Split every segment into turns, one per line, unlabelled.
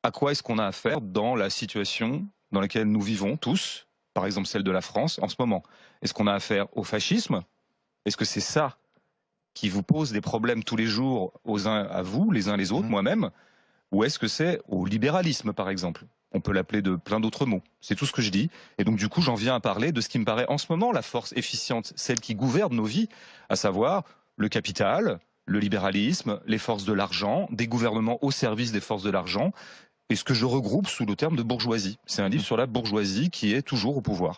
à quoi est-ce qu'on a affaire dans la situation dans laquelle nous vivons tous, par exemple celle de la France en ce moment? Est-ce qu'on a affaire au fascisme? Est-ce que c'est ça qui vous pose des problèmes tous les jours aux uns à vous, les uns les autres, moi-même? Ou est-ce que c'est au libéralisme, par exemple? On peut l'appeler de plein d'autres mots. C'est tout ce que je dis. Et donc, du coup, j'en viens à parler de ce qui me paraît en ce moment la force efficiente, celle qui gouverne nos vies, à savoir le capital, le libéralisme, les forces de l'argent, des gouvernements au service des forces de l'argent, et ce que je regroupe sous le terme de bourgeoisie. C'est un livre sur la bourgeoisie qui est toujours au pouvoir.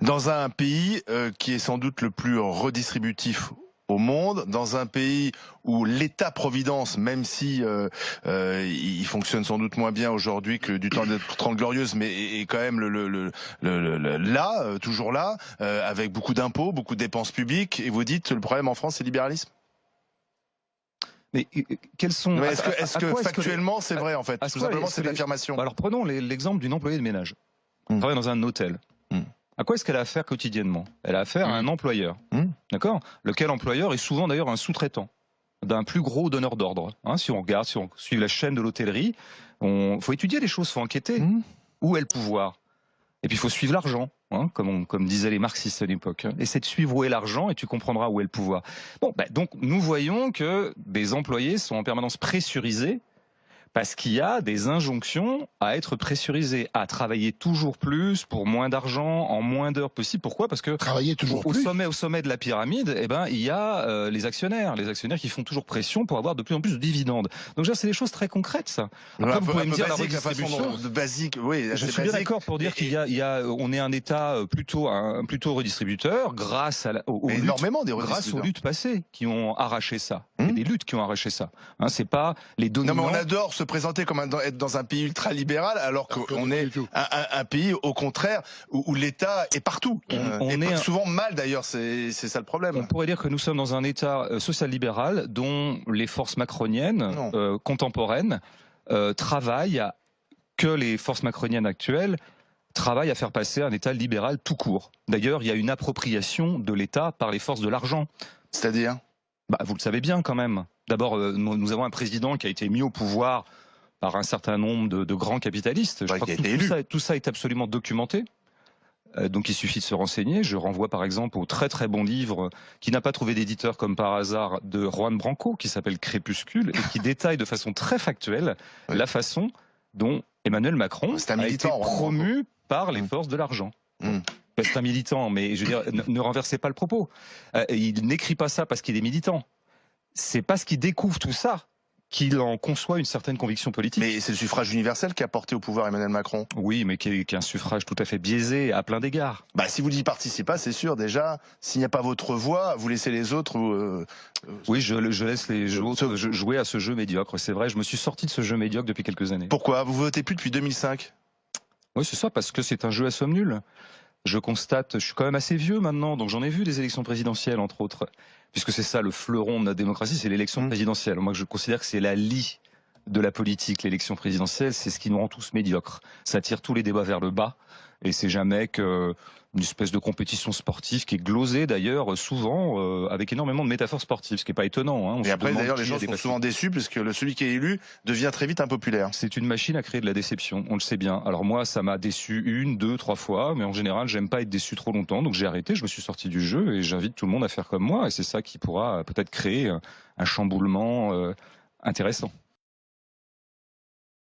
Dans un pays qui est sans doute le plus redistributif au monde, dans un pays où l'État-providence, même si il fonctionne sans doute moins bien aujourd'hui que du temps des 30 glorieuses, mais est quand même là, toujours là, avec beaucoup d'impôts, beaucoup de dépenses publiques, et vous dites le problème en France, c'est le libéralisme?
Mais quels sont...
Est-ce que factuellement c'est vrai en fait? Tout simplement c'est l'affirmation.
Alors prenons l'exemple d'une employée de ménage. Elle travaille dans un hôtel. À quoi est-ce qu'elle a affaire quotidiennement? Elle a affaire à un employeur, d'accord? Lequel employeur est souvent d'ailleurs un sous-traitant d'un plus gros donneur d'ordre. Hein, si on regarde, si on suit la chaîne de l'hôtellerie, faut étudier les choses, faut enquêter. Où est le pouvoir? Et puis il faut suivre l'argent, hein, comme disaient les marxistes à l'époque. Essaie de suivre où est l'argent et tu comprendras où est le pouvoir. Bon, donc nous voyons que des employés sont en permanence pressurisés parce qu'il y a des injonctions à être pressurisés, à travailler toujours plus pour moins d'argent, en moins d'heures possible. Pourquoi? Parce que
travailler toujours
au
plus.
sommet de la pyramide, eh ben, il y a les actionnaires qui font toujours pression pour avoir de plus en plus de dividendes. Donc c'est des choses très concrètes, ça. Après, vous pouvez me dire la redistribution.
Basique, oui.
Je suis bien d'accord pour dire on est un État plutôt redistributeur grâce aux luttes passées qui ont arraché ça. Il y a des luttes qui ont arraché ça. Hein, c'est pas les dominants.
Non, mais on adore se présenter comme être dans un pays ultra-libéral alors qu'on est un pays au contraire où l'État est partout. On est souvent mal d'ailleurs, c'est ça le problème.
On pourrait dire que nous sommes dans un État social-libéral dont les forces macroniennes contemporaines travaillent que les forces macroniennes actuelles travaillent à faire passer un État libéral tout court. D'ailleurs, il y a une appropriation de l'État par les forces de l'argent.
C'est-à-dire ?
Vous le savez bien quand même. D'abord, nous avons un président qui a été mis au pouvoir par un certain nombre de grands capitalistes. Je crois que tout ça est absolument documenté. Donc il suffit de se renseigner. Je renvoie par exemple au très très bon livre qui n'a pas trouvé d'éditeur comme par hasard de Juan Branco qui s'appelle Crépuscule et qui détaille de façon très factuelle la façon dont Emmanuel Macron a été promu par les forces de l'argent. C'est un militant, mais je veux dire, ne renversez pas le propos. Il n'écrit pas ça parce qu'il est militant. C'est parce qu'il découvre tout ça qu'il en conçoit une certaine conviction politique.
Mais c'est le suffrage universel qui a porté au pouvoir Emmanuel Macron.
Oui, mais qui est un suffrage tout à fait biaisé à plein d'égards.
Si vous n'y participez pas, c'est sûr, déjà, s'il n'y a pas votre voix, vous laissez les autres...
Oui, je laisse les autres jouer à ce jeu médiocre, c'est vrai, je me suis sorti de ce jeu médiocre depuis quelques années.
Pourquoi? Vous votez plus depuis 2005?
Oui, c'est ça, parce que c'est un jeu à somme nulle. Je constate, je suis quand même assez vieux maintenant, donc j'en ai vu des élections présidentielles, entre autres, puisque c'est ça le fleuron de la démocratie, c'est l'élection présidentielle. Moi, je considère que c'est la lie de la politique, l'élection présidentielle, c'est ce qui nous rend tous médiocres. Ça tire tous les débats vers le bas, et c'est jamais qu'une espèce de compétition sportive qui est glosée d'ailleurs souvent avec énormément de métaphores sportives, ce qui n'est pas étonnant. Hein.
Et après d'ailleurs les gens sont souvent déçus puisque celui qui est élu devient très vite impopulaire.
C'est une machine à créer de la déception, on le sait bien. Alors moi ça m'a déçu 1, 2, 3 fois, mais en général j'aime pas être déçu trop longtemps, donc j'ai arrêté, je me suis sorti du jeu et j'invite tout le monde à faire comme moi et c'est ça qui pourra peut-être créer un chamboulement intéressant.